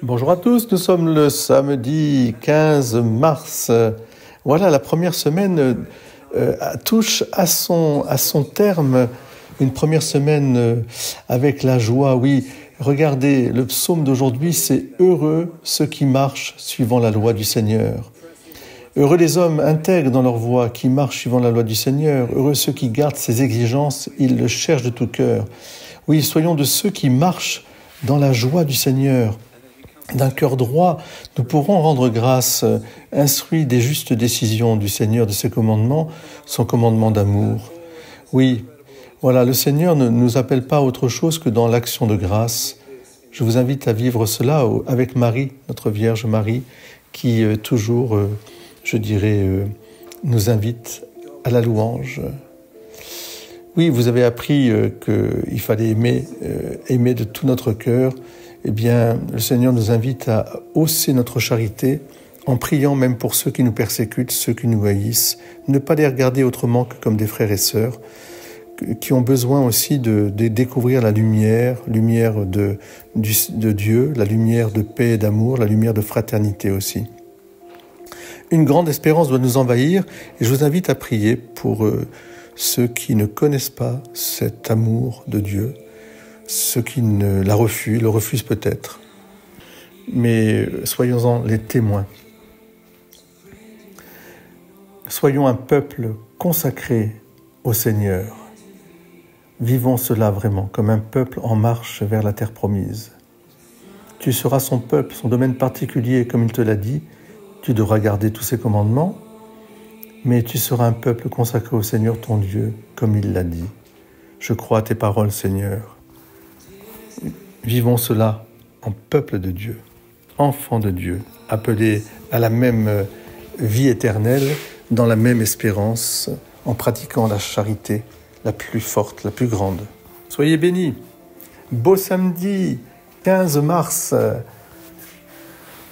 Bonjour à tous, nous sommes le samedi 15 mars. Voilà, la première semaine touche à son terme. Une première semaine avec la joie, oui. Regardez, le psaume d'aujourd'hui, c'est « Heureux ceux qui marchent suivant la loi du Seigneur ». Heureux les hommes intègres dans leur voie, qui marchent suivant la loi du Seigneur. Heureux ceux qui gardent ses exigences, ils le cherchent de tout cœur. Oui, soyons de ceux qui marchent dans la joie du Seigneur. D'un cœur droit, nous pourrons rendre grâce, instruits des justes décisions du Seigneur, de ses commandements, son commandement d'amour. Oui, voilà, le Seigneur ne nous appelle pas à autre chose que dans l'action de grâce. Je vous invite à vivre cela avec Marie, notre Vierge Marie, qui toujours, nous invite à la louange. Oui, vous avez appris qu'il fallait aimer de tout notre cœur. Eh bien, le Seigneur nous invite à hausser notre charité en priant même pour ceux qui nous persécutent, ceux qui nous haïssent, ne pas les regarder autrement que comme des frères et sœurs, qui ont besoin aussi de découvrir la lumière de Dieu, la lumière de paix et d'amour, la lumière de fraternité aussi. Une grande espérance doit nous envahir et je vous invite à prier pour ceux qui ne connaissent pas cet amour de Dieu, ceux qui le refusent peut-être, mais soyons-en les témoins. Soyons un peuple consacré au Seigneur. Vivons cela vraiment comme un peuple en marche vers la terre promise. Tu seras son peuple, son domaine particulier, comme il te l'a dit. Tu devras garder tous ses commandements, mais tu seras un peuple consacré au Seigneur ton Dieu, comme il l'a dit. Je crois à tes paroles, Seigneur. Vivons cela en peuple de Dieu, enfants de Dieu, appelés à la même vie éternelle, dans la même espérance, en pratiquant la charité la plus forte, la plus grande. Soyez bénis. Beau samedi 15 mars.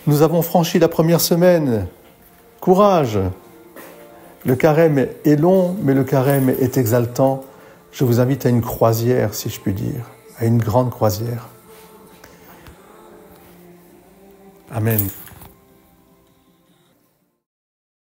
Nous avons franchi la première semaine. Courage. Le carême est long, mais le carême est exaltant. Je vous invite à une croisière, si je puis dire, à une grande croisière. Amen.